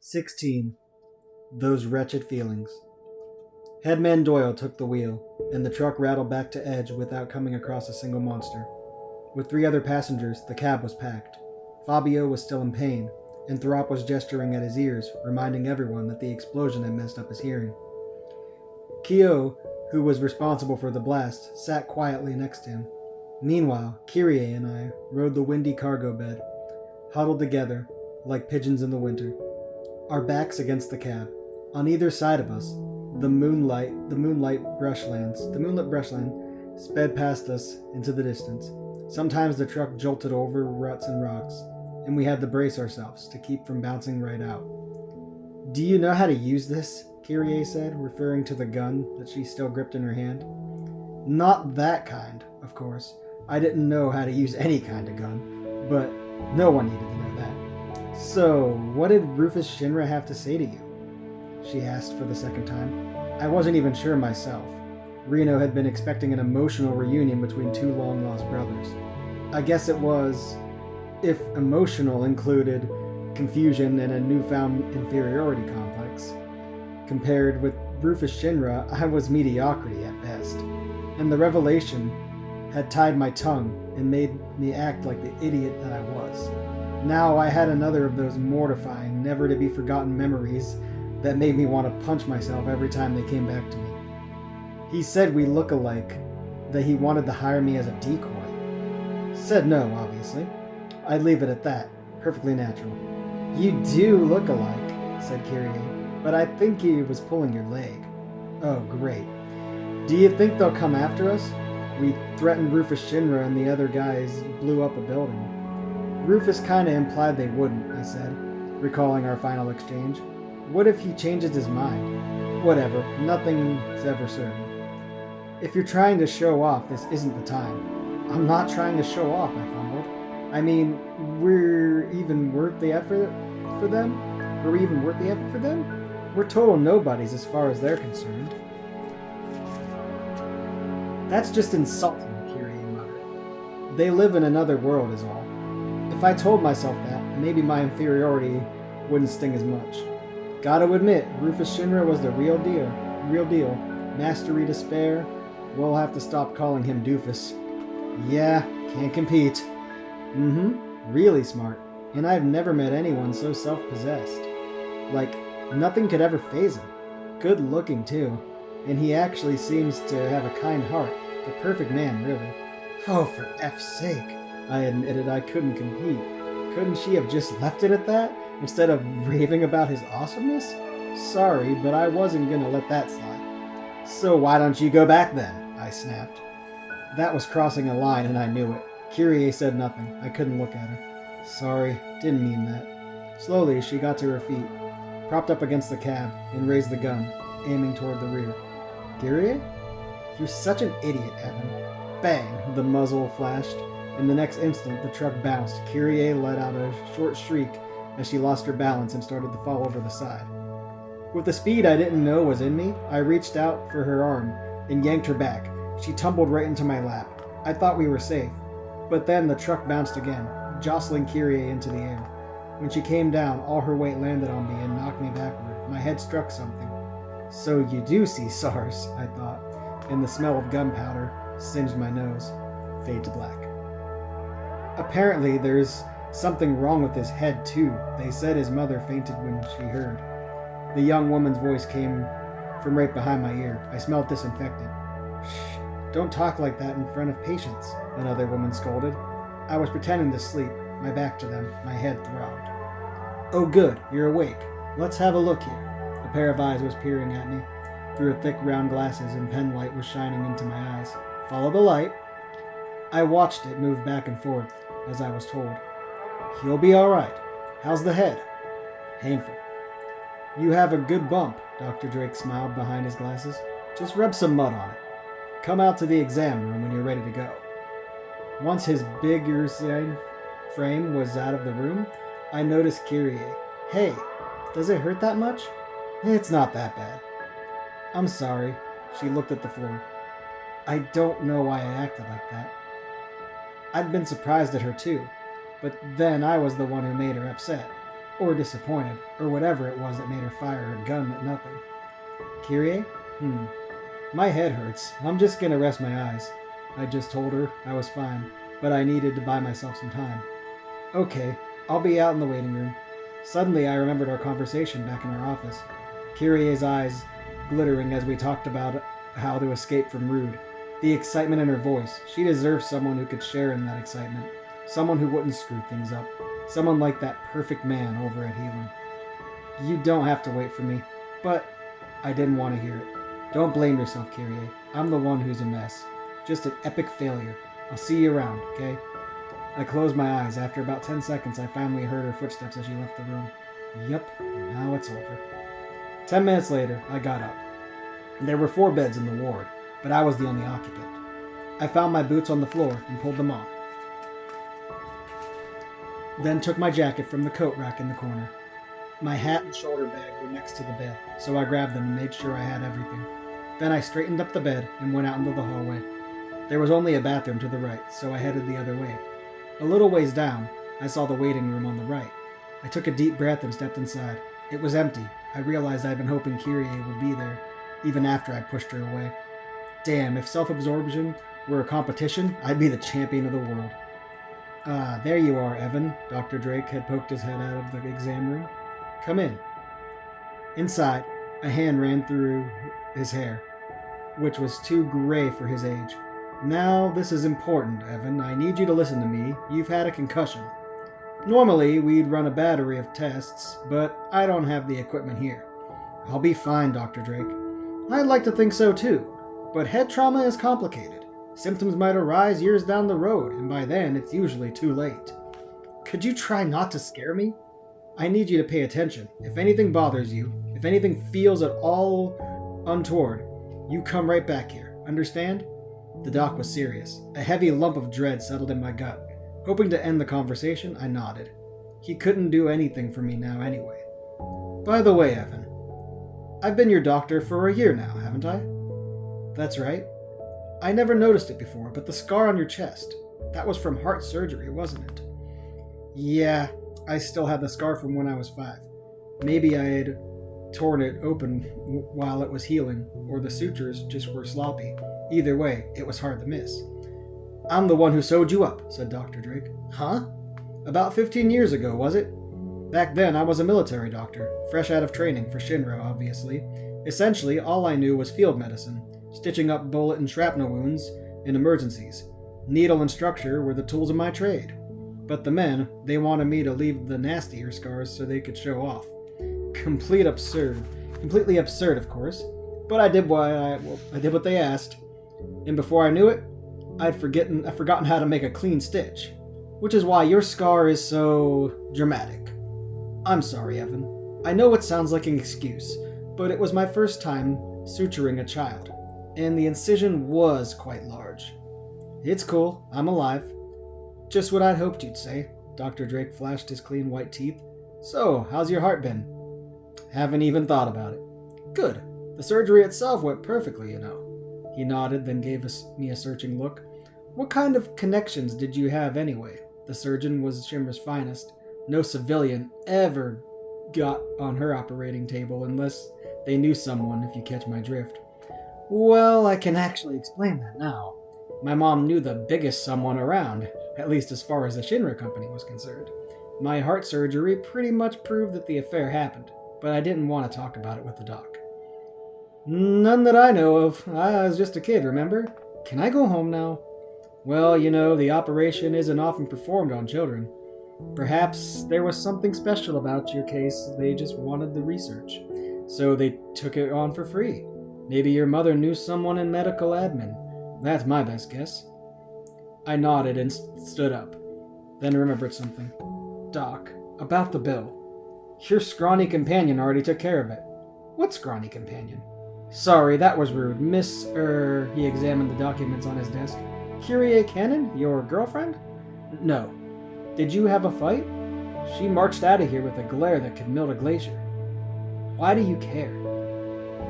16. Those wretched feelings. Headman Doyle took the wheel, and the truck rattled back to Edge without coming across a single monster. With 3 other passengers, the cab was packed. Fabio was still in pain, and Throp was gesturing at his ears, reminding everyone that the explosion had messed up his hearing. Kyo, who was responsible for the blast, sat quietly next to him. Meanwhile, Kyrie and I rode the windy cargo bed, huddled together like pigeons in the winter, our backs against the cab. On either side of us, the moonlit brushland sped past us into the distance. Sometimes the truck jolted over ruts and rocks, and we had to brace ourselves to keep from bouncing right out. "Do you know how to use this?" Kyrie said, referring to the gun that she still gripped in her hand. Not that kind, of course. I didn't know how to use any kind of gun, but no one needed to know that. "So, what did Rufus Shinra have to say to you?" she asked for the second time. I wasn't even sure myself. Reno had been expecting an emotional reunion between 2 long-lost brothers. I guess it was, if emotional included confusion and a newfound inferiority complex. Compared with Rufus Shinra, I was mediocrity at best, and the revelation had tied my tongue and made me act like the idiot that I was. Now I had another of those mortifying, never-to-be-forgotten memories that made me want to punch myself every time they came back to me. He said we look alike, that he wanted to hire me as a decoy. Said no, obviously. I'd leave it at that. Perfectly natural. "You do look alike," said Kyrie, "but I think he was pulling your leg." "Oh, great. Do you think they'll come after us? We threatened Rufus Shinra and the other guys blew up a building." "Rufus kinda implied they wouldn't," I said, recalling our final exchange. "What if he changes his mind?" "Whatever. Nothing's ever certain." "If you're trying to show off, this isn't the time." "I'm not trying to show off," I fumbled. "I mean, we're even worth the effort for them? Were we even worth the effort for them? We're total nobodies as far as they're concerned." "That's just insulting," Kyrie muttered. "They live in another world is all." If I told myself that, maybe my inferiority wouldn't sting as much. Gotta admit, Rufus Shinra was the real deal. Mastery to spare. We'll have to stop calling him Doofus. "Yeah, can't compete." Really smart. And I've never met anyone so self-possessed. Like, nothing could ever faze him. Good looking, too. And he actually seems to have a kind heart. The perfect man, really. "Oh, for F's sake," I admitted I couldn't compete. Couldn't she have just left it at that, instead of raving about his awesomeness? Sorry, but I wasn't gonna let that slide. "So why don't you go back then?" I snapped. That was crossing a line and I knew it. Kyrie said nothing. I couldn't look at her. "Sorry, didn't mean that." Slowly, she got to her feet, propped up against the cab, and raised the gun, aiming toward the rear. "Kyrie? You're such an idiot, Evan." Bang! The muzzle flashed. In the next instant, the truck bounced. Kyrie let out a short shriek as she lost her balance and started to fall over the side. With the speed I didn't know was in me, I reached out for her arm and yanked her back. She tumbled right into my lap. I thought we were safe. But then the truck bounced again, jostling Kyrie into the air. When she came down, all her weight landed on me and knocked me backward. My head struck something. "So you do see SARS," I thought, and the smell of gunpowder singed my nose. Fade to black. Apparently, there's something wrong with his head, too. They said his mother fainted when she heard. The young woman's voice came from right behind my ear. I smelled disinfectant. "Shh, don't talk like that in front of patients," another woman scolded. I was pretending to sleep, my back to them, my head throbbed. "Oh good, you're awake. Let's have a look here." A pair of eyes was peering at me through thick round glasses and pen light was shining into my eyes. "Follow the light." I watched it move back and forth, as I was told. "He'll be alright. How's the head?" "Painful." "You have a good bump," Dr. Drake smiled behind his glasses. "Just rub some mud on it. Come out to the exam room when you're ready to go." Once his bigger frame was out of the room, I noticed Kyrie. "Hey, does it hurt that much?" "It's not that bad." "I'm sorry." She looked at the floor. I don't know why I acted like that. I'd been surprised at her too, but then I was the one who made her upset. Or disappointed, or whatever it was that made her fire her gun at nothing. Kyrie? My head hurts. I'm just gonna rest my eyes. I just told her I was fine, but I needed to buy myself some time. Okay, I'll be out in the waiting room. Suddenly I remembered our conversation back in our office. Kyrie's eyes glittering as we talked about how to escape from Rude. The excitement in her voice. She deserves someone who could share in that excitement. Someone who wouldn't screw things up. Someone like that perfect man over at Healing. You don't have to wait for me, but I didn't want to hear it. Don't blame yourself, Kyrie. I'm the one who's a mess. Just an epic failure. I'll see you around, okay? I closed my eyes. After about 10 seconds, I finally heard her footsteps as she left the room. Yep, now it's over. 10 minutes later, I got up. There were 4 beds in the ward, but I was the only occupant. I found my boots on the floor and pulled them on. Then took my jacket from the coat rack in the corner. My hat and shoulder bag were next to the bed, so I grabbed them and made sure I had everything. Then I straightened up the bed and went out into the hallway. There was only a bathroom to the right, so I headed the other way. A little ways down, I saw the waiting room on the right. I took a deep breath and stepped inside. It was empty. I realized I'd been hoping Kyrie would be there, even after I'd pushed her away. Damn, if self-absorption were a competition, I'd be the champion of the world. Ah, there you are, Evan. Dr. Drake had poked his head out of the exam room. Come in. Inside, a hand ran through his hair, which was too gray for his age. Now, this is important, Evan. I need you to listen to me. You've had a concussion. Normally, we'd run a battery of tests, but I don't have the equipment here. I'll be fine, Dr. Drake. I'd like to think so too, but head trauma is complicated. Symptoms might arise years down the road, and by then, it's usually too late. Could you try not to scare me? I need you to pay attention. If anything bothers you, if anything feels at all untoward, you come right back here. Understand? The doc was serious. A heavy lump of dread settled in my gut. Hoping to end the conversation, I nodded. He couldn't do anything for me now anyway. By the way, Evan, I've been your doctor for a year now, haven't I? That's right. I never noticed it before, but the scar on your chest, that was from heart surgery, wasn't it? Yeah, I still had the scar from when I was 5. Maybe I had torn it open while it was healing, or the sutures just were sloppy. Either way, it was hard to miss. I'm the one who sewed you up, said Dr. Drake. Huh? About 15 years ago, was it? Back then, I was a military doctor, fresh out of training for Shinra, obviously. Essentially, all I knew was field medicine, stitching up bullet and shrapnel wounds in emergencies. Needle and structure were the tools of my trade. But the men, they wanted me to leave the nastier scars so they could show off. Completely absurd, of course. But I did what they asked. And before I knew it, I'd forgotten how to make a clean stitch. Which is why your scar is so dramatic. I'm sorry, Evan. I know it sounds like an excuse, but it was my first time suturing a child, and the incision was quite large. It's cool, I'm alive. Just what I'd hoped you'd say. Dr. Drake flashed his clean white teeth. So, how's your heart been? Haven't even thought about it. Good. The surgery itself went perfectly, you know. He nodded, then gave me a searching look. What kind of connections did you have anyway? The surgeon was Shimmer's finest. No civilian ever got on her operating table unless they knew someone, if you catch my drift. Well, I can actually explain that now. My mom knew the biggest someone around, at least as far as the Shinra company was concerned. My heart surgery pretty much proved that the affair happened, but I didn't want to talk about it with the doc. None that I know of. I was just a kid, remember? Can I go home now? Well, you know, the operation isn't often performed on children. Perhaps there was something special about your case. They just wanted the research. So they took it on for free. Maybe your mother knew someone in medical admin. That's my best guess. I nodded and stood up, then remembered something. Doc, about the bill. Your scrawny companion already took care of it. What scrawny companion? Sorry, that was rude. He examined the documents on his desk. Kyrie Cannon, your girlfriend? No. Did you have a fight? She marched out of here with a glare that could melt a glacier. Why do you care?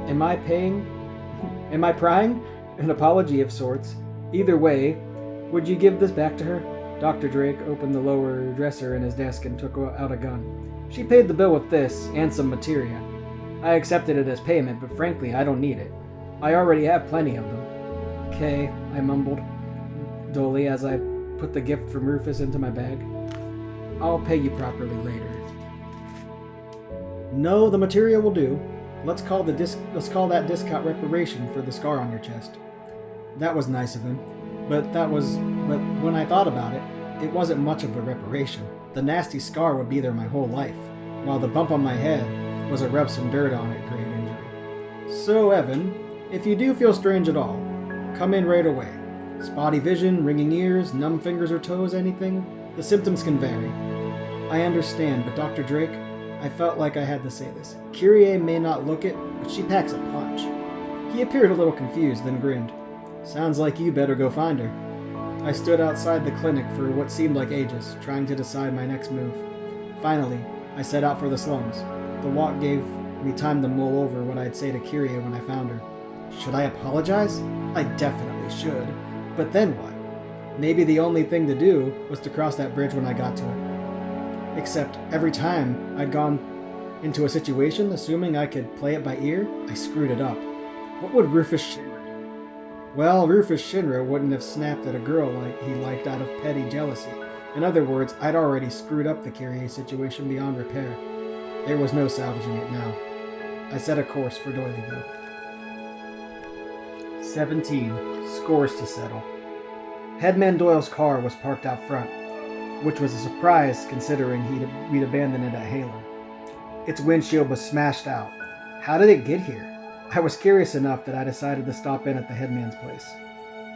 Am I prying? An apology of sorts. Either way, would you give this back to her? Dr. Drake opened the lower dresser in his desk and took out a gun. She paid the bill with this and some materia. I accepted it as payment, but frankly, I don't need it. I already have plenty of them. "Okay," I mumbled dully as I put the gift from Rufus into my bag. "I'll pay you properly later." "No, the materia will do. Let's call that discount reparation for the scar on your chest." That was nice of him, but when I thought about it, it wasn't much of a reparation. The nasty scar would be there my whole life, while the bump on my head was a rub some dirt on it grade injury. "So, Evan, if you do feel strange at all, come in right away. Spotty vision, ringing ears, numb fingers or toes, anything? The symptoms can vary. I understand, but Dr. Drake, I felt like I had to say this. Kyrie may not look it, but she packs a punch." He appeared a little confused, then grinned. "Sounds like you better go find her." I stood outside the clinic for what seemed like ages, trying to decide my next move. Finally, I set out for the slums. The walk gave me time to mull over what I'd say to Kyrie when I found her. Should I apologize? I definitely should. But then what? Maybe the only thing to do was to cross that bridge when I got to it. Except every time I'd gone into a situation assuming I could play it by ear, I screwed it up. What would Rufus Shinra do? Well, Rufus Shinra wouldn't have snapped at a girl like he liked out of petty jealousy. In other words, I'd already screwed up the Kyrie situation beyond repair. There was no salvaging it now. I set a course for Doyleyville. 17. Scores to settle. Headman Doyle's car was parked out front, which was a surprise considering we'd abandoned it at Halen. Its windshield was smashed out. How did it get here? I was curious enough that I decided to stop in at the headman's place.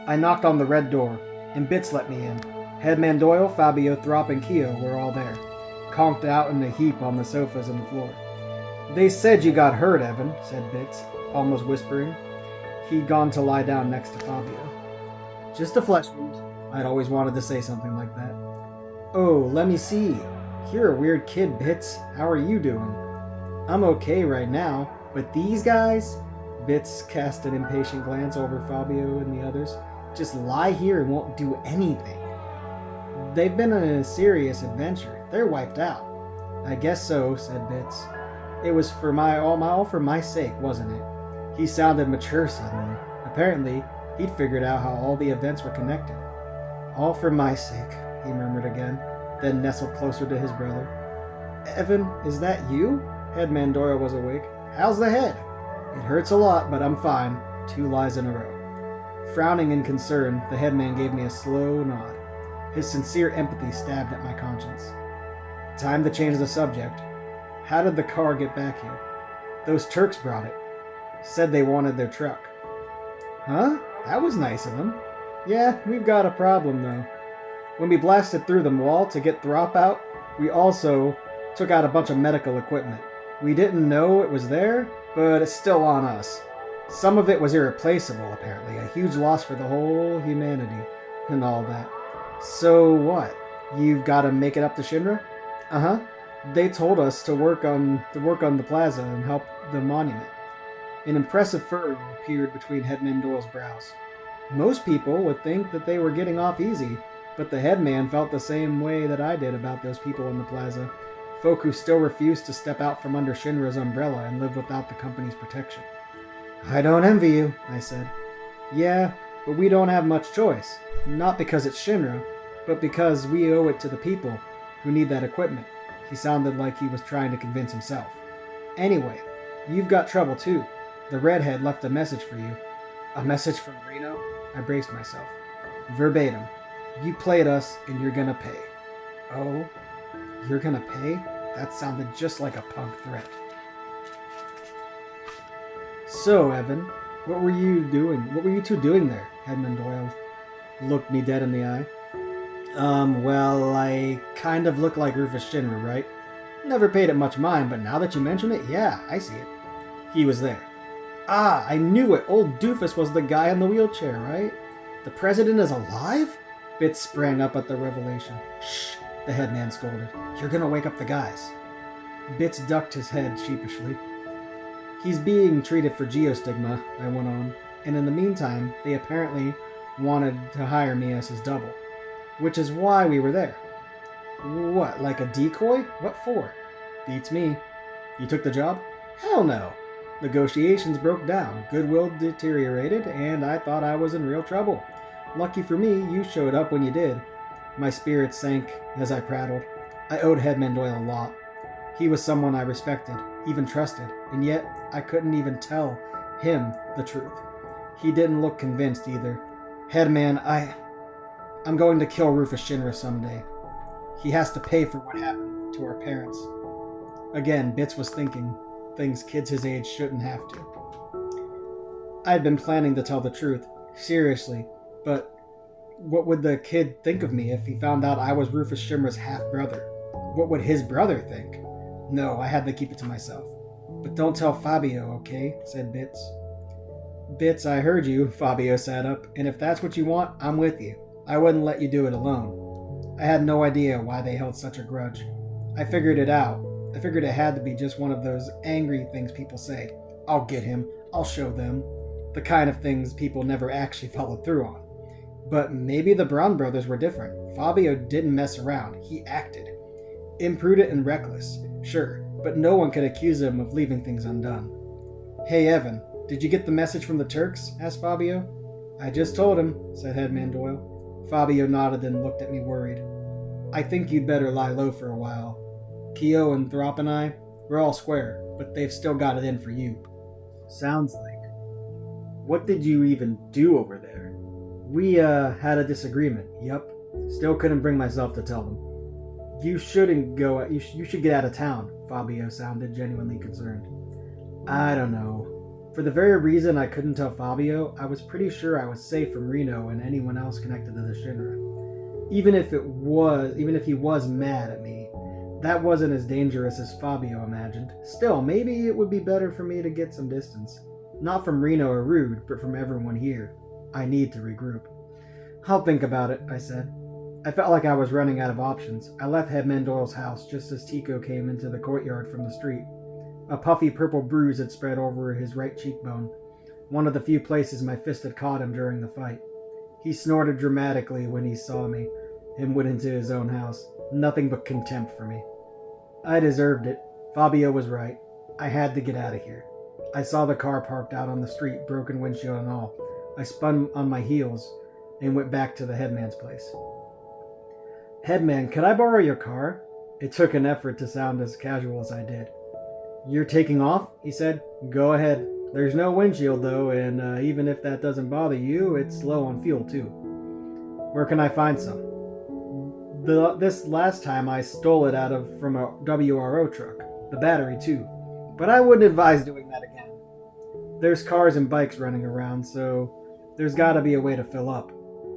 I knocked on the red door, and Bits let me in. Headman Doyle, Fabio, Throp, and Keo were all there, conked out in a heap on the sofas and the floor. "They said you got hurt, Evan," said Bits, almost whispering. He'd gone to lie down next to Fabio. "Just a flesh wound." I'd always wanted to say something like that. "Oh, let me see. You're a weird kid, Bits. How are you doing?" "I'm okay right now, but these guys..." Bits cast an impatient glance over Fabio and the others. "Just lie here and won't do anything. They've been on a serious adventure. They're wiped out." "I guess so," said Bits. "It was all for my sake, wasn't it?" He sounded mature suddenly. Apparently, he'd figured out how all the events were connected. "All for my sake," he murmured again, then nestled closer to his brother. "Evan, is that you?" Headman Doyle was awake. "How's the head?" "It hurts a lot, but I'm fine." 2 lies in a row. Frowning in concern, the headman gave me a slow nod. His sincere empathy stabbed at my conscience. Time to change the subject. "How did the car get back here?" "Those Turks brought it. Said they wanted their truck." "Huh? That was nice of them." "Yeah, we've got a problem though. When we blasted through the wall to get Throp out, we also took out a bunch of medical equipment. We didn't know it was there, but it's still on us. Some of it was irreplaceable, apparently, a huge loss for the whole humanity, and all that." "So what? You've got to make it up to Shinra?" "Uh-huh. They told us to work on the plaza and help the monument." An impressive furrow appeared between Headman Doyle's brows. Most people would think that they were getting off easy, but the headman felt the same way that I did about those people in the plaza. Folk who still refused to step out from under Shinra's umbrella and live without the company's protection. "I don't envy you," I said. "Yeah, but we don't have much choice. Not because it's Shinra, but because we owe it to the people who need that equipment." He sounded like he was trying to convince himself. "Anyway, you've got trouble too. The redhead left a message for you." "A message from Reno?" I braced myself. "Verbatim. You played us and you're gonna pay." "Oh? You're gonna pay?" That sounded just like a punk threat. "So, Evan, what were you doing? What were you two doing there?" Headman Doyle looked me dead in the eye. Well, I kind of look like Rufus Shinra, right? Never paid it much mind, but now that you mention it, yeah, I see it." He was there. "Ah, I knew it! Old Doofus was the guy in the wheelchair, right? The president is alive?" Bits sprang up at the revelation. "Shh," the headman scolded. "You're gonna wake up the guys." Bits ducked his head sheepishly. "He's being treated for geostigma," I went on, "and in the meantime, they apparently wanted to hire me as his double." which is why we were there. What, like a decoy? What for? Beats me. You took the job? Hell no. Negotiations broke down, goodwill deteriorated, and I thought I was in real trouble. Lucky for me, you showed up when you did. My spirits sank as I prattled. I owed Headman Doyle a lot. He was someone I respected, even trusted, and yet I couldn't even tell him the truth. He didn't look convinced either. Headman, I'm going to kill Rufus Shinra someday. He has to pay for what happened to our parents. Again, Bits was thinking things kids his age shouldn't have to. I had been planning to tell the truth, seriously, but what would the kid think of me if he found out I was Rufus Shinra's half-brother? What would his brother think? No, I had to keep it to myself. But don't tell Fabio, okay? Said Bits. Bits, I heard you, Fabio sat up, and if that's what you want, I'm with you. I wouldn't let you do it alone. I had no idea why they held such a grudge. I figured it out. I figured it had to be just one of those angry things people say. I'll get him. I'll show them. The kind of things people never actually followed through on. But maybe the Brown brothers were different. Fabio didn't mess around. He acted. Imprudent and reckless, sure, but no one could accuse him of leaving things undone. Hey, Evan, did you get the message from the Turks? Asked Fabio. I just told him, said Headman Doyle. Fabio nodded and looked at me worried. I think you'd better lie low for a while. Kyo and Throp and I, we're all square, but they've still got it in for you. Sounds like. What did you even do over there? We, had a disagreement, yup. Still couldn't bring myself to tell them. You shouldn't go, you should get out of town, Fabio sounded genuinely concerned. I don't know. For the very reason I couldn't tell Fabio, I was pretty sure I was safe from Reno and anyone else connected to the Shinra. Even if he was mad at me, that wasn't as dangerous as Fabio imagined. Still, maybe it would be better for me to get some distance. Not from Reno or Rude, but from everyone here. I need to regroup. I'll think about it, I said. I felt like I was running out of options. I left Headman Doyle's house just as Tico came into the courtyard from the street. A puffy purple bruise had spread over his right cheekbone, one of the few places my fist had caught him during the fight. He snorted dramatically when he saw me and went into his own house. Nothing but contempt for me. I deserved it. Fabio was right. I had to get out of here. I saw the car parked out on the street, broken windshield and all. I spun on my heels and went back to the headman's place. Headman, could I borrow your car? It took an effort to sound as casual as I did. You're taking off? He said. Go ahead. There's no windshield though, and even if that doesn't bother you, it's low on fuel too. Where can I find some? This last time I stole it from a WRO truck. The battery too. But I wouldn't advise doing that again. There's cars and bikes running around, so there's gotta be a way to fill up.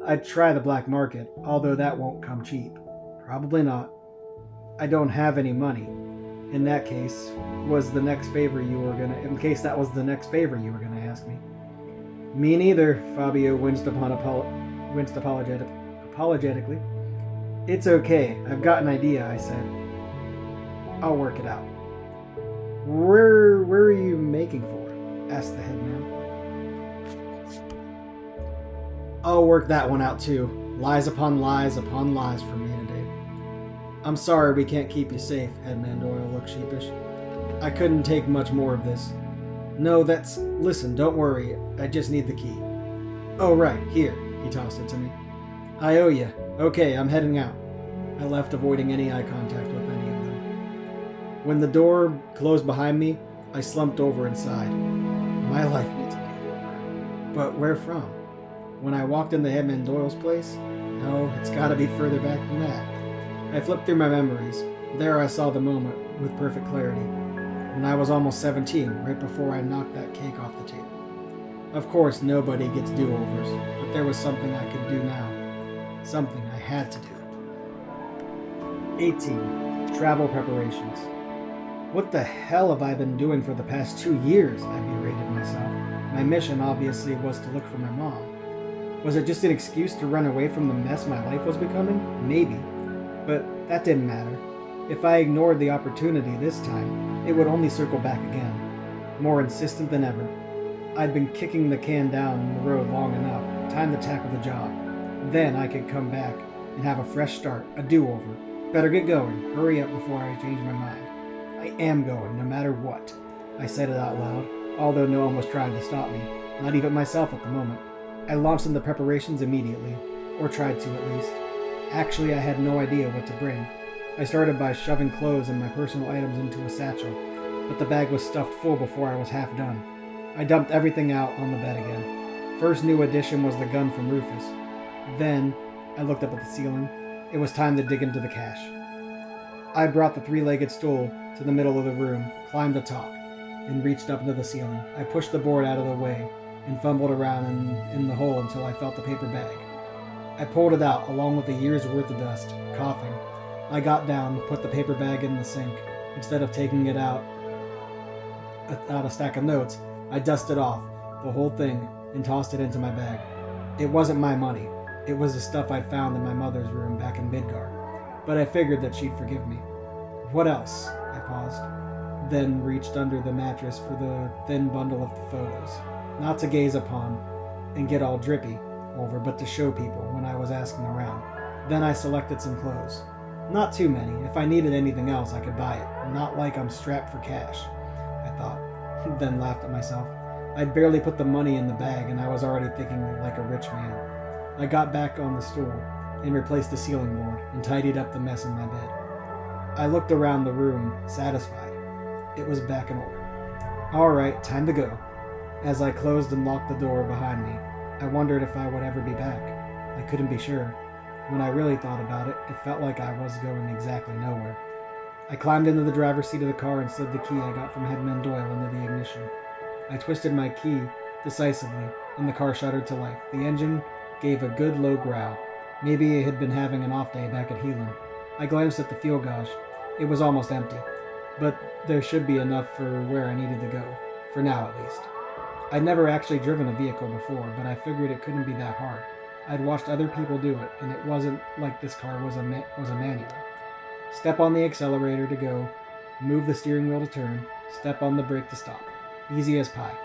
I'd try the black market, although that won't come cheap. Probably not. I don't have any money. In that case, was the next favor you were gonna ask me. Me neither, Fabio winced apologetically. It's okay, I've got an idea, I said. I'll work it out. Where are you making for? Asked the headman. I'll work that one out too. Lies upon lies upon lies for me today. I'm sorry we can't keep you safe, Headman Doyle looked sheepish. I couldn't take much more of this. No, listen, don't worry, I just need the key. Oh right, here, he tossed it to me. I owe you. Okay, I'm heading out. I left, avoiding any eye contact with any of them. When the door closed behind me, I slumped over and sighed. My life needs to be over. But where from? When I walked into Headman Doyle's place? No, it's gotta be further back than that. I flipped through my memories. There I saw the moment with perfect clarity. When I was almost 17, right before I knocked that cake off the table. Of course, nobody gets do-overs, but there was something I could do now. Something I had to do. 18. Travel preparations. What the hell have I been doing for the past 2 years? I berated myself. My mission obviously was to look for my mom. Was it just an excuse to run away from the mess my life was becoming? Maybe. But that didn't matter. If I ignored the opportunity this time, it would only circle back again. More insistent than ever. I'd been kicking the can down the road long enough. Time to tackle the job. Then I could come back and have a fresh start, a do-over. Better get going. Hurry up before I change my mind. I am going, no matter what. I said it out loud, although no one was trying to stop me, not even myself at the moment. I launched into preparations immediately, or tried to at least. Actually, I had no idea what to bring. I started by shoving clothes and my personal items into a satchel, but the bag was stuffed full before I was half done. I dumped everything out on the bed again. First new addition was the gun from Rufus. Then, I looked up at the ceiling. It was time to dig into the cash. I brought the three-legged stool to the middle of the room, climbed atop, and reached up into the ceiling. I pushed the board out of the way and fumbled around in the hole until I felt the paper bag. I pulled it out along with a year's worth of dust, coughing. I got down, put the paper bag in the sink. Instead of taking it out a stack of notes, I dusted off the whole thing and tossed it into my bag. It wasn't my money. It was the stuff I'd found in my mother's room back in Midgar, but I figured that she'd forgive me. What else? I paused, then reached under the mattress for the thin bundle of the photos, not to gaze upon and get all drippy over, but to show people when I was asking around. Then I selected some clothes. Not too many. If I needed anything else, I could buy it. Not like I'm strapped for cash, I thought, then laughed at myself. I'd barely put the money in the bag, and I was already thinking like a rich man. I got back on the stool and replaced the ceiling board and tidied up the mess in my bed. I looked around the room, satisfied. It was back in order. All right, time to go. As I closed and locked the door behind me, I wondered if I would ever be back. I couldn't be sure. When I really thought about it, it felt like I was going exactly nowhere. I climbed into the driver's seat of the car and slid the key I got from Headman Doyle into the ignition. I twisted my key decisively, and the car shuddered to life. The engine gave a good low growl. Maybe it had been having an off day back at Helan. I glanced at the fuel gauge. It was almost empty, but there should be enough for where I needed to go, for now at least. I'd never actually driven a vehicle before, but I figured it couldn't be that hard. I'd watched other people do it, and it wasn't like this car was a manual. Step on the accelerator to go, move the steering wheel to turn, step on the brake to stop. Easy as pie.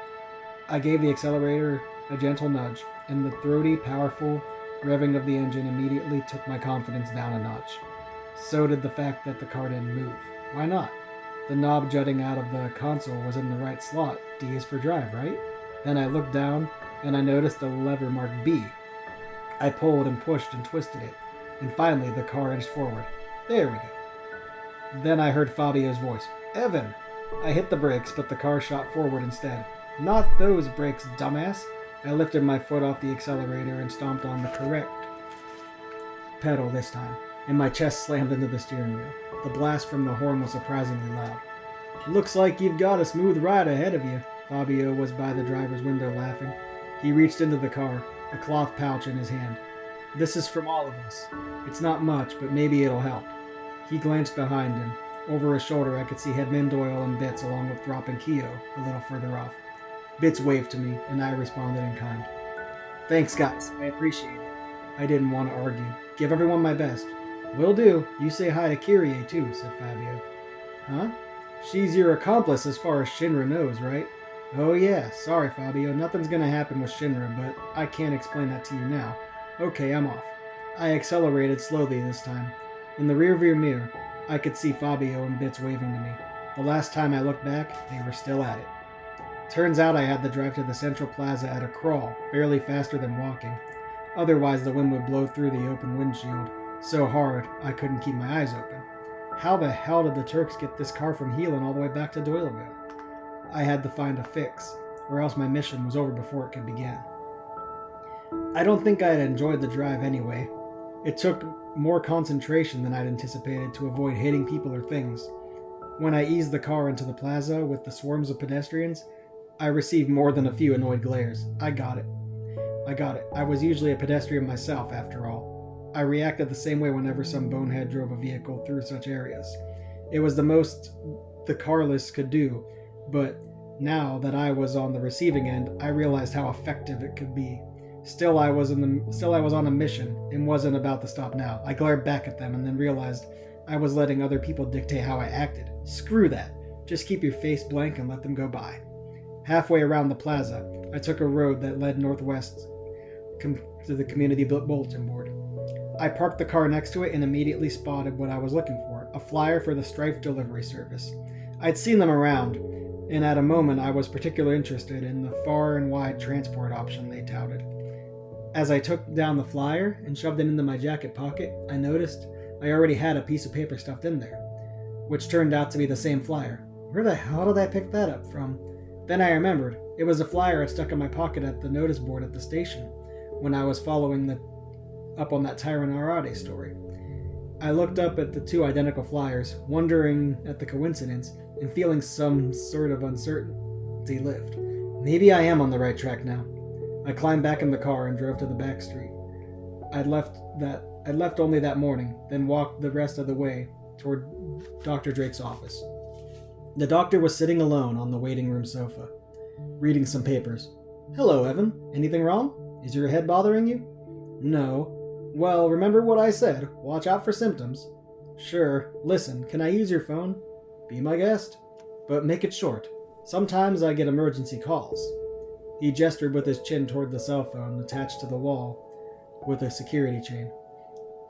I gave the accelerator a gentle nudge, and the throaty, powerful revving of the engine immediately took my confidence down a notch. So did the fact that the car didn't move. Why not? The knob jutting out of the console was in the right slot. D is for drive, right? Then I looked down, and I noticed a lever marked B. I pulled and pushed and twisted it, and finally the car inched forward. There we go. Then I heard Fabio's voice. Evan! I hit the brakes, but the car shot forward instead. Not those brakes, dumbass! I lifted my foot off the accelerator and stomped on the correct pedal this time, and my chest slammed into the steering wheel. The blast from the horn was surprisingly loud. Looks like you've got a smooth ride ahead of you. Fabio was by the driver's window laughing. He reached into the car, a cloth pouch in his hand. This is from all of us. It's not much, but maybe it'll help. He glanced behind him. Over his shoulder, I could see Headman Doyle and Bits along with Drop and Keo a little further off. Bits waved to me, and I responded in kind. Thanks, guys. I appreciate it. I didn't want to argue. Give everyone my best. Will do. You say hi to Kyrie, too, said Fabio. Huh? She's your accomplice as far as Shinra knows, right? Oh yeah, sorry Fabio, nothing's gonna happen with Shinra, but I can't explain that to you now. Okay, I'm off. I accelerated slowly this time. In the rearview mirror, I could see Fabio and Bits waving to me. The last time I looked back, they were still at it. Turns out I had to drive to the Central Plaza at a crawl, barely faster than walking. Otherwise the wind would blow through the open windshield, so hard I couldn't keep my eyes open. How the hell did the Turks get this car from Helan all the way back to Doyleville? I had to find a fix, or else my mission was over before it could begin. I don't think I had enjoyed the drive anyway. It took more concentration than I'd anticipated to avoid hitting people or things. When I eased the car into the plaza with the swarms of pedestrians, I received more than a few annoyed glares. I got it. I was usually a pedestrian myself, after all. I reacted the same way whenever some bonehead drove a vehicle through such areas. It was the most the carless could do, but now that I was on the receiving end, I realized how effective it could be. Still I was on a mission and wasn't about to stop now. I glared back at them and then realized I was letting other people dictate how I acted. Screw that. Just keep your face blank and let them go by. Halfway around the plaza, I took a road that led northwest to the community bulletin board. I parked the car next to it and immediately spotted what I was looking for, a flyer for the Strife delivery service. I'd seen them around, and at a moment I was particularly interested in the far and wide transport option they touted. As I took down the flyer and shoved it into my jacket pocket, I noticed I already had a piece of paper stuffed in there, which turned out to be the same flyer. Where the hell did I pick that up from? Then I remembered. It was a flyer I stuck in my pocket at the notice board at the station when I was following up on that Tyron Arade story. I looked up at the two identical flyers, wondering at the coincidence and feeling some sort of uncertainty lift. Maybe I am on the right track now. I climbed back in the car and drove to the back street. I'd left only that morning, then walked the rest of the way toward Dr. Drake's office. The doctor was sitting alone on the waiting room sofa, reading some papers. "Hello, Evan. Anything wrong? Is your head bothering you?" "No." "Well, remember what I said. Watch out for symptoms." "Sure. Listen, can I use your phone?" "Be my guest. But make it short. Sometimes I get emergency calls." He gestured with his chin toward the cell phone attached to the wall with a security chain.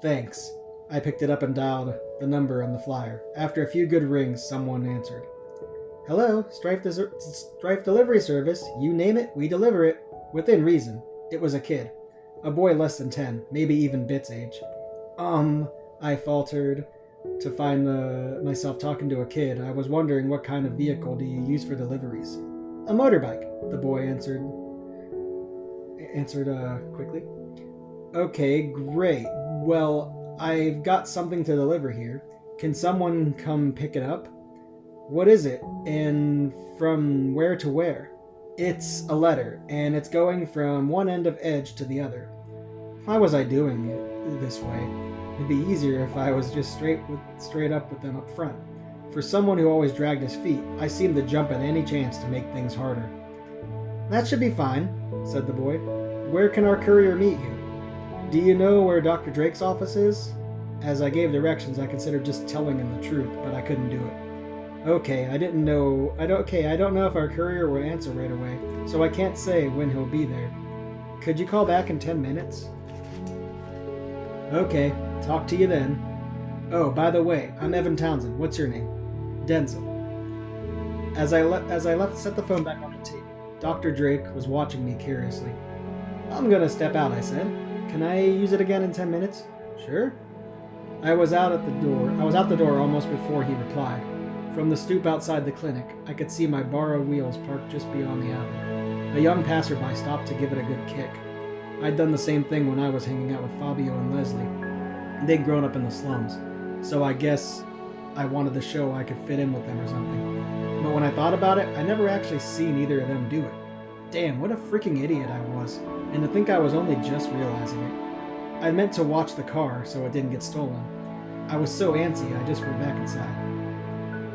"Thanks." I picked it up and dialed the number on the flyer. After a few good rings, someone answered. "Hello, Strife Delivery Service. You name it, we deliver it. Within reason." It was a kid. A boy less than 10, maybe even Bit's age. I faltered to find myself talking to a kid. I was wondering, what kind of vehicle do you use for deliveries? "A motorbike," the boy answered quickly. "Okay, great. Well, I've got something to deliver here. Can someone come pick it up?" "What is it? And from where to where?" "It's a letter, and it's going from one end of Edge to the other." Why was I doing it this way? It'd be easier if I was just straight up with them up front. For someone who always dragged his feet, I seemed to jump at any chance to make things harder. "That should be fine," said the boy. "Where can our courier meet you?" "Do you know where Dr. Drake's office is?" As I gave directions, I considered just telling him the truth, but I couldn't do it. "Okay, I don't know if our courier will answer right away, so I can't say when he'll be there. Could you call back in 10 minutes? "Okay, talk to you then." "Oh, by the way, I'm Evan Townsend. What's your name?" "Denzel." As I set the phone back on the table, Dr. Drake was watching me curiously. "I'm gonna step out," I said. "Can I use it again in 10 minutes?" "Sure." I was out the door almost before he replied. From the stoop outside the clinic, I could see my borrowed wheels parked just beyond the alley. A young passerby stopped to give it a good kick. I'd done the same thing when I was hanging out with Fabio and Leslie. They'd grown up in the slums, so I guess I wanted to show I could fit in with them or something. But when I thought about it, I never actually seen either of them do it. Damn, what a freaking idiot I was, and to think I was only just realizing it. I meant to watch the car so it didn't get stolen. I was so antsy, I just went back inside.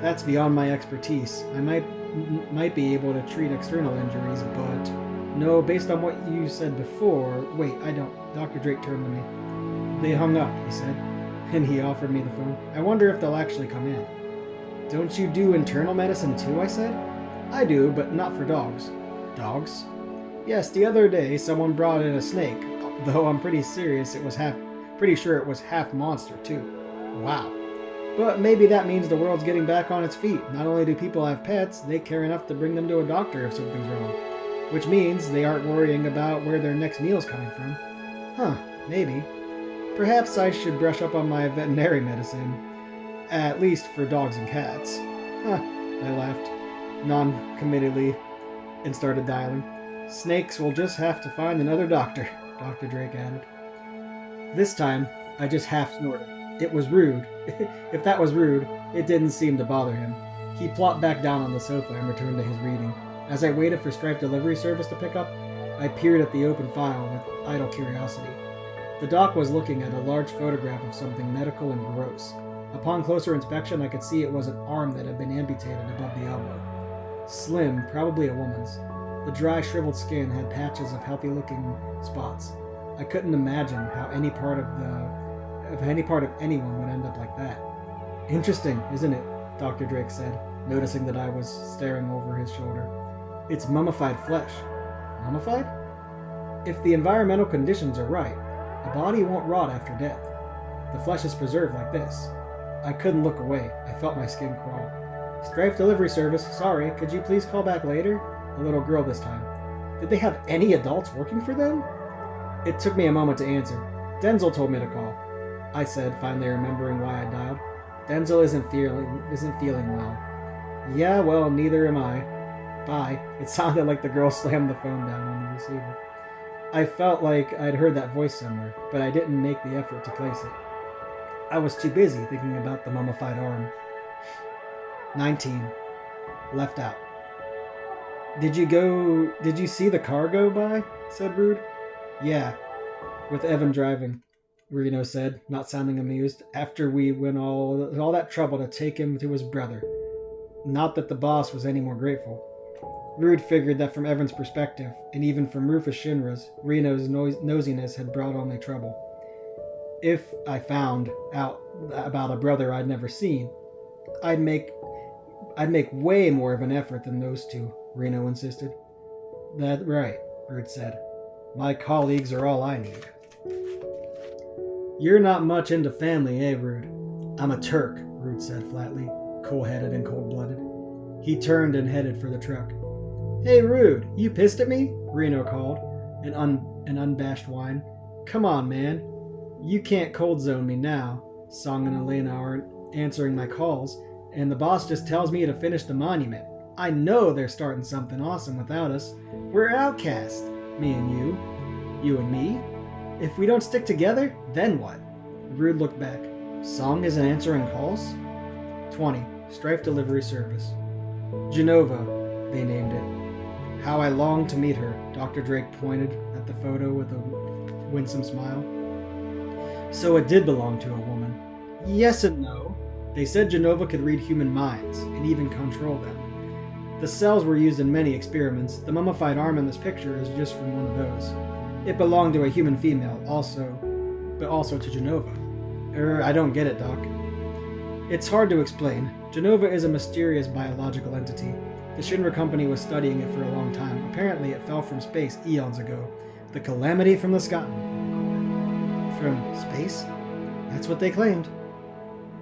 That's beyond my expertise. I might be able to treat external injuries, but no, based on what you said before. Wait, I don't. Dr. Drake turned to me. "They hung up," he said, and he offered me the phone. "I wonder if they'll actually come in." "Don't you do internal medicine too?" I said. "I do, but not for dogs." "Dogs?" "Yes, the other day someone brought in a snake, though I'm pretty sure it was half monster too." "Wow. But maybe that means the world's getting back on its feet. Not only do people have pets, they care enough to bring them to a doctor if something's wrong. Which means they aren't worrying about where their next meal's coming from." "Huh, maybe. Perhaps I should brush up on my veterinary medicine, at least for dogs and cats." "Huh," I laughed non-committedly and started dialing. "Snakes will just have to find another doctor," Dr. Drake added. This time, I just half snorted. It was rude. If that was rude, it didn't seem to bother him. He plopped back down on the sofa and returned to his reading. As I waited for Strife Delivery Service to pick up, I peered at the open file with idle curiosity. The doc was looking at a large photograph of something medical and gross. Upon closer inspection, I could see it was an arm that had been amputated above the elbow. Slim, probably a woman's. The dry, shriveled skin had patches of healthy-looking spots. I couldn't imagine how any part of anyone would end up like that. "Interesting, isn't it?" Dr. Drake said, noticing that I was staring over his shoulder. "It's mummified flesh." "Mummified?" "If the environmental conditions are right. A body won't rot after death. The flesh is preserved like this. I couldn't look away. I felt my skin crawl. Strife Delivery Service, sorry, could you please call back later? A little girl this time. Did they have any adults working for them? It took me a moment to answer. Denzel told me to call, I said, finally remembering why I dialed. Denzel isn't feeling well. Yeah, well, neither am I. Bye. It sounded like the girl slammed the phone down on the receiver. I felt like I'd heard that voice somewhere, but I didn't make the effort to place it. I was too busy thinking about the mummified arm. 19. Left out. Did you see the car go by? Said Rude. Yeah, with Evan driving, Reno said, not sounding amused, after we went all that trouble to take him to his brother. Not that the boss was any more grateful. Rude figured that from Evan's perspective, and even from Rufus Shinra's, Reno's nosiness had brought on the trouble. If I found out about a brother I'd never seen, I'd make way more of an effort than those two, Reno insisted. That's right, Rude said. My colleagues are all I need. You're not much into family, eh, Rude? I'm a Turk, Rude said flatly, cool-headed and cold-blooded. He turned and headed for the truck. Hey, Rude, you pissed at me? Reno called, an unabashed whine. Come on, man. You can't cold zone me now. Song and Elena aren't answering my calls, and the boss just tells me to finish the monument. I know they're starting something awesome without us. We're outcasts, me and you. You and me? If we don't stick together, then what? Rude looked back. Song isn't answering calls? 20. Strife Delivery Service. Genova, they named it. How I longed to meet her, Dr. Drake pointed at the photo with a winsome smile. So it did belong to a woman. Yes and no. They said Genova could read human minds, and even control them. The cells were used in many experiments. The mummified arm in this picture is just from one of those. It belonged to a human female, but also to Genova. I don't get it, Doc. It's hard to explain. Genova is a mysterious biological entity. The Shinra Company was studying it for a long time. Apparently it fell from space eons ago. The calamity from the sky. From space? That's what they claimed.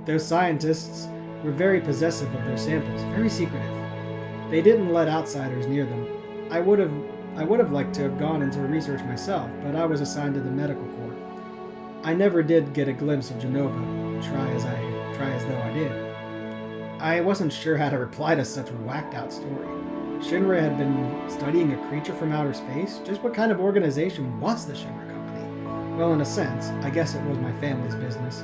Those scientists were very possessive of their samples, very secretive. They didn't let outsiders near them. I would have liked to have gone into research myself, but I was assigned to the medical corps. I never did get a glimpse of Genova, try as though I did. I wasn't sure how to reply to such a whacked-out story. Shinra had been studying a creature from outer space? Just what kind of organization was the Shinra Company? Well, in a sense, I guess it was my family's business.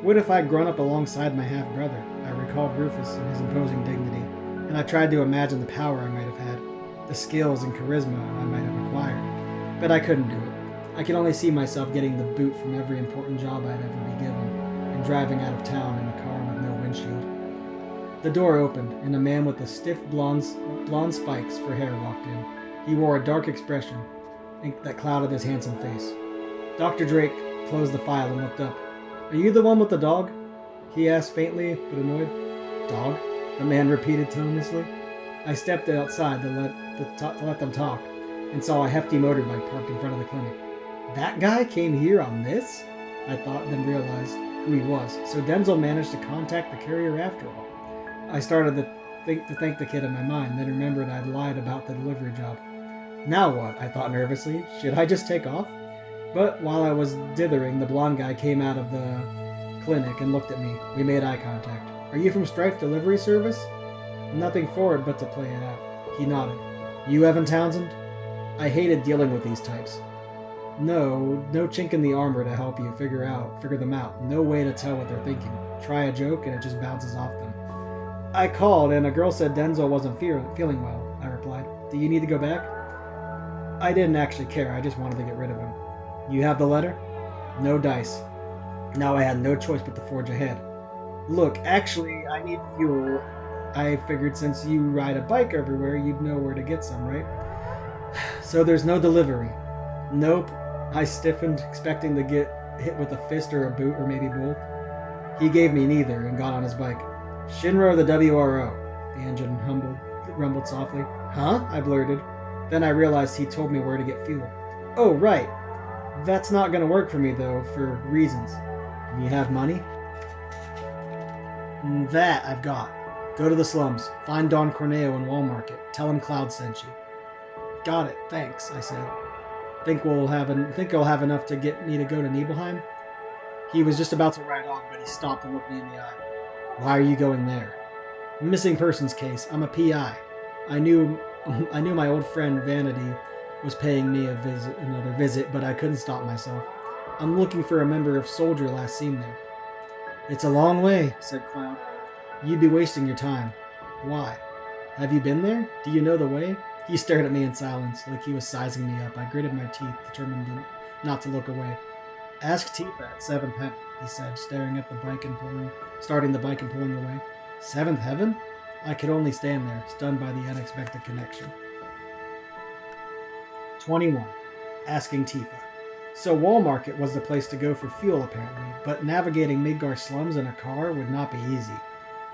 What if I'd grown up alongside my half-brother? I recalled Rufus and his imposing dignity, and I tried to imagine the power I might have had, the skills and charisma I might have acquired. But I couldn't do it. I could only see myself getting the boot from every important job I'd ever be given, and driving out of town in a car with no windshield. The door opened, and a man with the stiff blonde spikes for hair walked in. He wore a dark expression that clouded his handsome face. Dr. Drake closed the file and looked up. Are you the one with the dog? He asked faintly, but annoyed. Dog? The man repeated tonelessly. I stepped outside to let them talk, and saw a hefty motorbike parked in front of the clinic. That guy came here on this? I thought, then realized who he was. So Denzel managed to contact the carrier after all. I started to thank the kid in my mind, then remembered I'd lied about the delivery job. Now what? I thought nervously. Should I just take off? But while I was dithering, the blonde guy came out of the clinic and looked at me. We made eye contact. Are you from Strife Delivery Service? Nothing for it but to play it out. He nodded. You Evan Townsend? I hated dealing with these types. No chink in the armor to help you figure them out. No way to tell what they're thinking. Try a joke and it just bounces off them. I called and a girl said Denzel wasn't feeling well, I replied. Do you need to go back? I didn't actually care, I just wanted to get rid of him. You have the letter? No dice. Now I had no choice but to forge ahead. Look, actually, I need fuel. I figured since you ride a bike everywhere, you'd know where to get some, right? So there's no delivery. Nope. I stiffened, expecting to get hit with a fist or a boot or maybe both. He gave me neither and got on his bike. Shinra or the WRO? The engine rumbled softly. Huh? I blurted. Then I realized he told me where to get fuel. Oh, right. That's not gonna work for me, though, for reasons. You have money? That I've got. Go to the slums. Find Don Corneo in Wall Market. Tell him Cloud sent you. Got it, thanks, I said. Think I'll have enough to get me to go to Nibelheim? He was just about to ride on, but he stopped and looked me in the eye. Why are you going there? Missing persons case. I'm a PI. I knew my old friend Vanity was paying me another visit, but I couldn't stop myself. I'm looking for a member of Soldier last seen there. It's a long way, said Cloud. You'd be wasting your time. Why? Have you been there? Do you know the way? He stared at me in silence, like he was sizing me up. I gritted my teeth, determined not to look away. Ask Tifa at 7th Heaven, he said, starting the bike and pulling away. 7th Heaven? I could only stand there, stunned by the unexpected connection. 21. Asking Tifa. So Wall Market was the place to go for fuel, apparently, but navigating Midgar slums in a car would not be easy.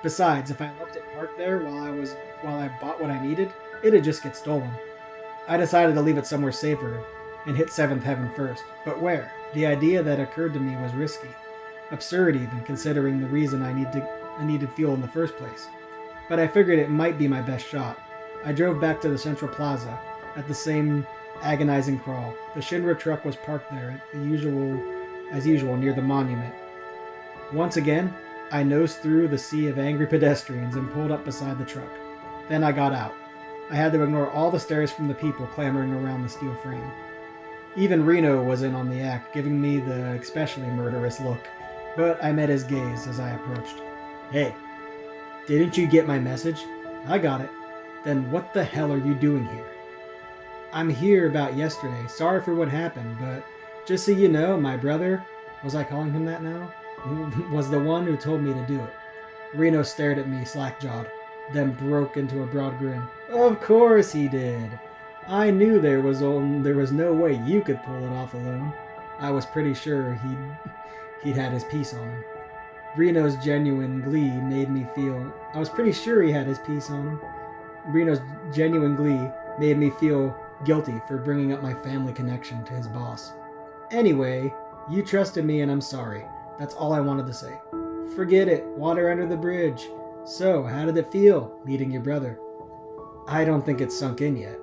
Besides, if I left it parked there while I bought what I needed, it'd just get stolen. I decided to leave it somewhere safer and hit 7th Heaven first. But where? The idea that occurred to me was risky. Absurd even, considering the reason I needed fuel in the first place. But I figured it might be my best shot. I drove back to the Central Plaza at the same agonizing crawl. The Shinra truck was parked there as usual near the monument. Once again, I nosed through the sea of angry pedestrians and pulled up beside the truck. Then I got out. I had to ignore all the stares from the people clamoring around the steel frame. Even Reno was in on the act, giving me the especially murderous look, but I met his gaze as I approached. Hey, didn't you get my message? I got it. Then what the hell are you doing here? I'm here about yesterday. Sorry for what happened, but just so you know, my brother, was I calling him that now? Was the one who told me to do it. Reno stared at me slack-jawed, then broke into a broad grin. Of course he did. I knew there was no way you could pull it off alone. I was pretty sure he'd had his piece on him. Reno's genuine glee made me feel... I was pretty sure he had his piece on him. Reno's genuine glee made me feel guilty for bringing up my family connection to his boss. Anyway, you trusted me and I'm sorry. That's all I wanted to say. Forget it. Water under the bridge. So, how did it feel, meeting your brother? I don't think it's sunk in yet.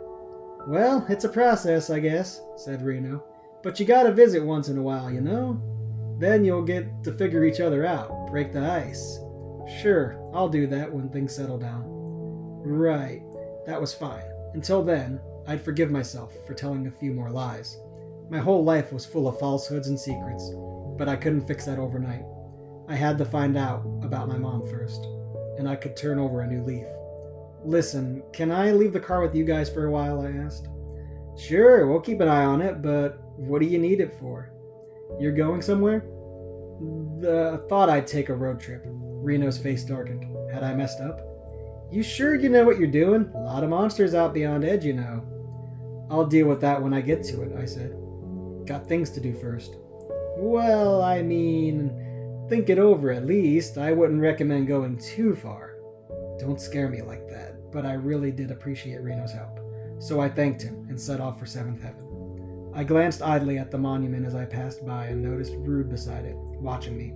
Well, it's a process, I guess, said Reno. But you gotta visit once in a while, you know? Then you'll get to figure each other out, break the ice. Sure, I'll do that when things settle down. Right, that was fine. Until then, I'd forgive myself for telling a few more lies. My whole life was full of falsehoods and secrets, but I couldn't fix that overnight. I had to find out about my mom first, and I could turn over a new leaf. Listen, can I leave the car with you guys for a while, I asked. Sure, we'll keep an eye on it, but what do you need it for? You're going somewhere? I thought I'd take a road trip. Reno's face darkened. Had I messed up? You sure you know what you're doing? A lot of monsters out beyond Edge, you know. I'll deal with that when I get to it, I said. Got things to do first. Well, I mean, think it over at least. I wouldn't recommend going too far. Don't scare me like that, but I really did appreciate Reno's help. So I thanked him and set off for 7th Heaven. I glanced idly at the monument as I passed by and noticed Rude beside it, watching me.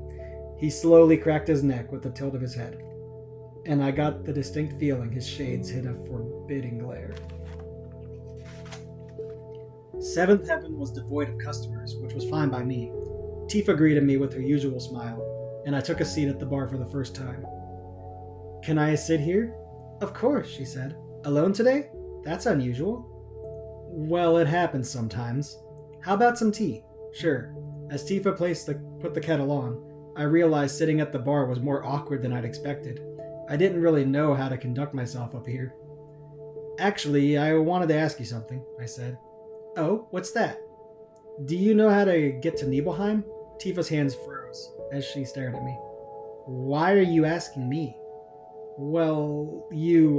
He slowly cracked his neck with the tilt of his head, and I got the distinct feeling his shades hid a forbidding glare. 7th Heaven was devoid of customers, which was fine by me. Tifa greeted me with her usual smile, and I took a seat at the bar for the first time. Can I sit here? Of course, she said. Alone today? That's unusual. Well, it happens sometimes. How about some tea? Sure. As Tifa put the kettle on, I realized sitting at the bar was more awkward than I'd expected. I didn't really know how to conduct myself up here. Actually, I wanted to ask you something, I said. Oh, what's that? Do you know how to get to Nibelheim? Tifa's hands froze as she stared at me. Why are you asking me? Well,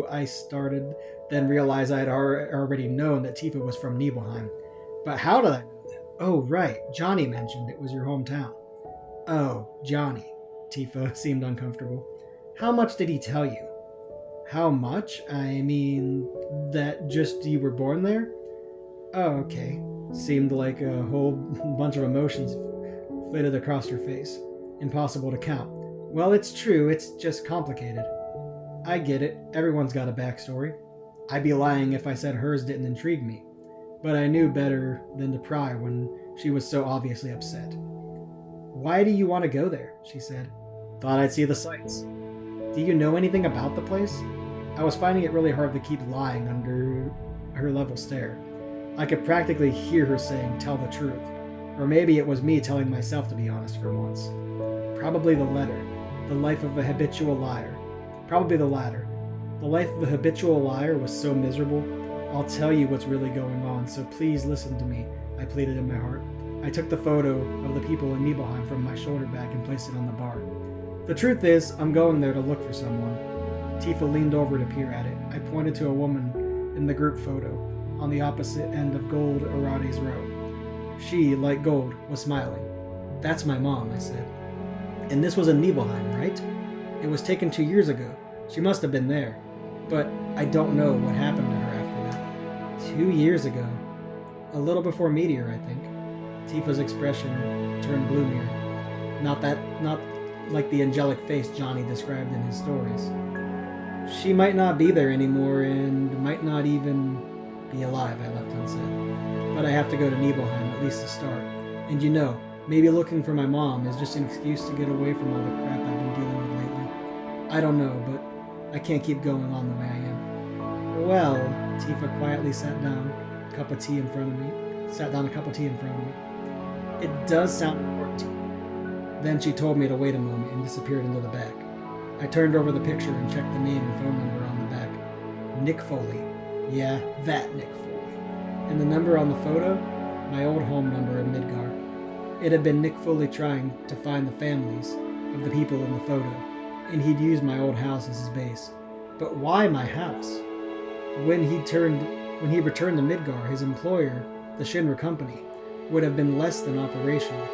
I started, then realized I had already known that Tifa was from Nibelheim. But how did I know that? Oh, right, Johnny mentioned it was your hometown. Oh, Johnny. Tifa seemed uncomfortable. How much did he tell you? How much? I mean, that just you were born there? Oh, okay. Seemed like a whole bunch of emotions flitted across her face. Impossible to count. Well, it's true, it's just complicated. I get it, everyone's got a backstory. I'd be lying if I said hers didn't intrigue me. But I knew better than to pry when she was so obviously upset. Why do you want to go there? She said. Thought I'd see the sights. Do you know anything about the place? I was finding it really hard to keep lying under her level stare. I could practically hear her saying, tell the truth. Or maybe it was me telling myself to be honest for once. Probably the latter. The life of a habitual liar. Probably the latter. The life of a habitual liar was so miserable. I'll tell you what's really going on, so please listen to me, I pleaded in my heart. I took the photo of the people in Nibelheim from my shoulder bag and placed it on the bar. The truth is, I'm going there to look for someone. Tifa leaned over to peer at it. I pointed to a woman in the group photo, on the opposite end of Gold Arade's row. She, like Gold, was smiling. That's my mom, I said. And this was in Nibelheim, right? It was taken 2 years ago. She must have been there. But I don't know what happened to her after that. 2 years ago. A little before Meteor, I think. Tifa's expression turned gloomier. Not like the angelic face Johnny described in his stories. She might not be there anymore and might not even be alive, I left unsaid. But I have to go to Nibelheim, at least to start. And you know, maybe looking for my mom is just an excuse to get away from all the crap I've been dealing with lately. I don't know, but I can't keep going on the way I am. Well, Tifa quietly sat down a cup of tea in front of me. It does sound important to you. Then she told me to wait a moment and disappeared into the back. I turned over the picture and checked the name and phone number on the back. Nick Foley. Yeah, that Nick Foley. And the number on the photo? My old home number in Midgar. It had been Nick Foley trying to find the families of the people in the photo, and he'd used my old house as his base. But why my house? When he returned to Midgar, his employer, the Shinra Company, would have been less than operational,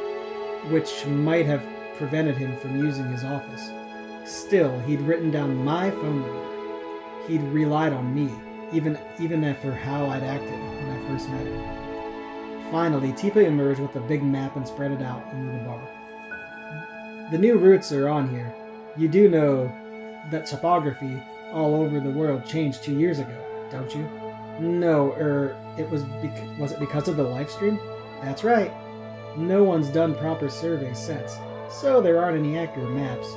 which might have prevented him from using his office. Still, he'd written down my phone number. He'd relied on me, even after how I'd acted when I first met him. Finally, Tifa emerged with a big map and spread it out into the bar. The new routes are on here. You do know that topography all over the world changed 2 years ago, don't you? No, was it because of the live stream? That's right. No one's done proper surveys since, so there aren't any accurate maps.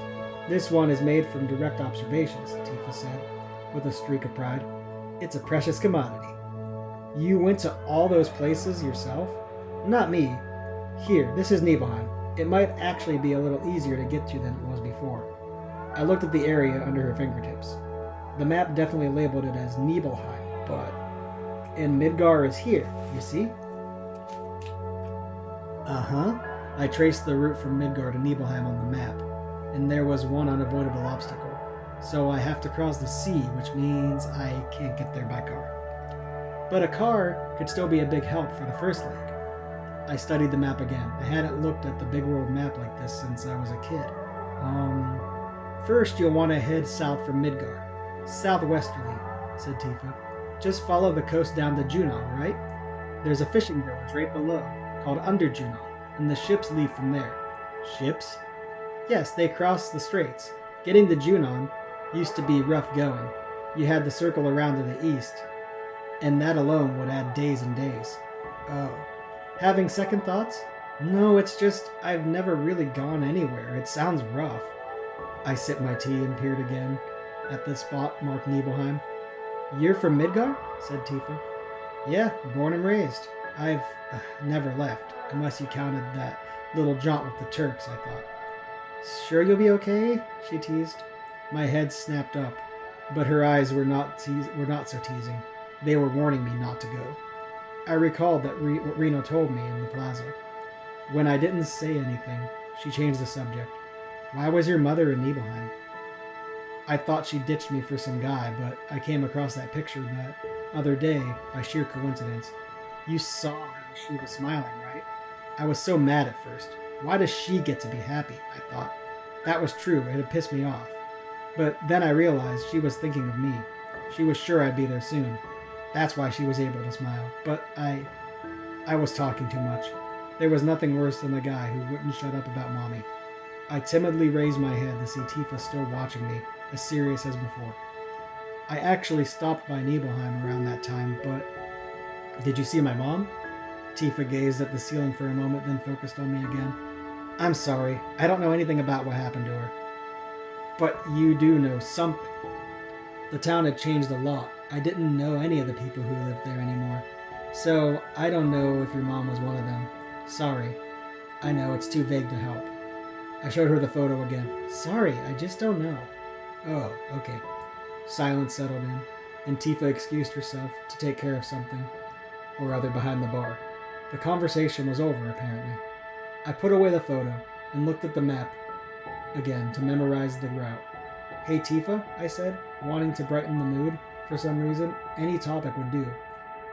This one is made from direct observations, Tifa said, with a streak of pride. It's a precious commodity. You went to all those places yourself? Not me. Here, this is Nibelheim. It might actually be a little easier to get to than it was before. I looked at the area under her fingertips. The map definitely labeled it as Nibelheim, but... And Midgar is here, you see? Uh-huh. I traced the route from Midgar to Nibelheim on the map, and there was one unavoidable obstacle. So I have to cross the sea, which means I can't get there by car. But a car could still be a big help for the first leg. I studied the map again. I hadn't looked at the big world map like this since I was a kid. First you'll want to head south from Midgar. Southwesterly, said Tifa. Just follow the coast down to Junon, right? There's a fishing village right below, called Under Junon, and the ships leave from there. Ships? Yes, they cross the straits. Getting to Junon used to be rough going. You had to circle around to the east, and that alone would add days and days. Oh. Having second thoughts? No, it's just I've never really gone anywhere. It sounds rough. I sipped my tea and peered again at the spot marked Nibelheim. You're from Midgar? Said Tifa. Yeah, born and raised. I've never left, unless you counted that little jaunt with the Turks, I thought. Sure you'll be okay? She teased. My head snapped up, but her eyes were not so teasing. They were warning me not to go. I recalled that what Reno told me in the plaza. When I didn't say anything, she changed the subject. Why was your mother in Nibelheim? I thought she ditched me for some guy, but I came across that picture that other day by sheer coincidence. You saw how she was smiling, right? I was so mad at first. Why does she get to be happy? I thought. That was true. It had pissed me off. But then I realized she was thinking of me. She was sure I'd be there soon. That's why she was able to smile. But I was talking too much. There was nothing worse than the guy who wouldn't shut up about Mommy. I timidly raised my head to see Tifa still watching me, as serious as before. I actually stopped by Nibelheim around that time, but... Did you see my mom? Tifa gazed at the ceiling for a moment, then focused on me again. I'm sorry, I don't know anything about what happened to her. But you do know something. The town had changed a lot. I didn't know any of the people who lived there anymore. So, I don't know if your mom was one of them. Sorry. I know, it's too vague to help. I showed her the photo again. Sorry, I just don't know. Oh, okay. Silence settled in, and Tifa excused herself to take care of something or other behind the bar. The conversation was over, apparently. I put away the photo and looked at the map again to memorize the route. Hey Tifa, I said, wanting to brighten the mood for some reason. Any topic would do.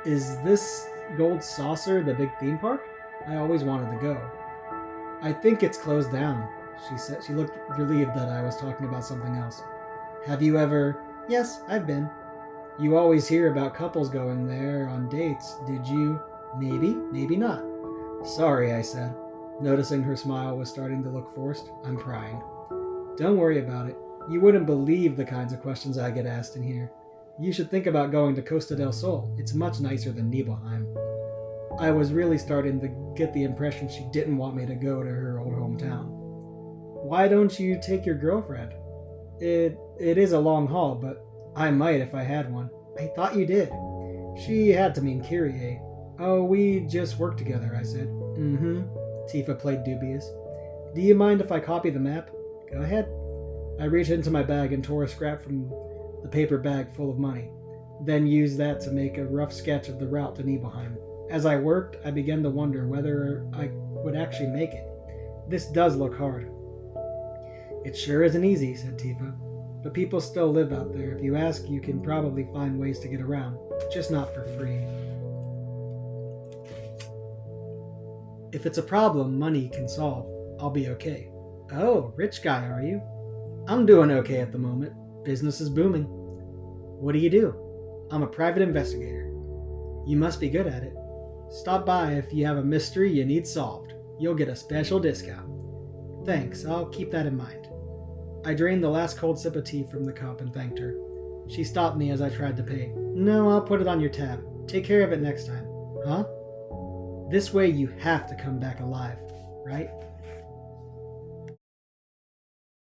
Is this Gold Saucer the big theme park? I always wanted to go. I think it's closed down, she said. She looked relieved that I was talking about something else. Have you ever... Yes, I've been. You always hear about couples going there on dates. Did you? Maybe, maybe not. Sorry, I said. Noticing her smile was starting to look forced, I'm prying. Don't worry about it. You wouldn't believe the kinds of questions I get asked in here. You should think about going to Costa del Sol. It's much nicer than Nibelheim. I was really starting to get the impression she didn't want me to go to her old hometown. Why don't you take your girlfriend? It is a long haul, but I might if I had one. I thought you did. She had to mean Kyrie. Oh, we just work together, I said. Mm-hmm. Tifa played dubious. Do you mind if I copy the map? Go ahead. I reached into my bag and tore a scrap from the paper bag full of money, then used that to make a rough sketch of the route to Nibelheim. As I worked, I began to wonder whether I would actually make it. This does look hard. It sure isn't easy, said Tifa. But people still live out there. If you ask, you can probably find ways to get around. Just not for free. If it's a problem money can solve, I'll be okay. Oh, rich guy, are you? I'm doing okay at the moment. Business is booming. What do you do? I'm a private investigator. You must be good at it. Stop by if you have a mystery you need solved. You'll get a special discount. Thanks, I'll keep that in mind. I drained the last cold sip of tea from the cup and thanked her. She stopped me as I tried to pay. No, I'll put it on your tab. Take care of it next time. Huh? This way you have to come back alive, right?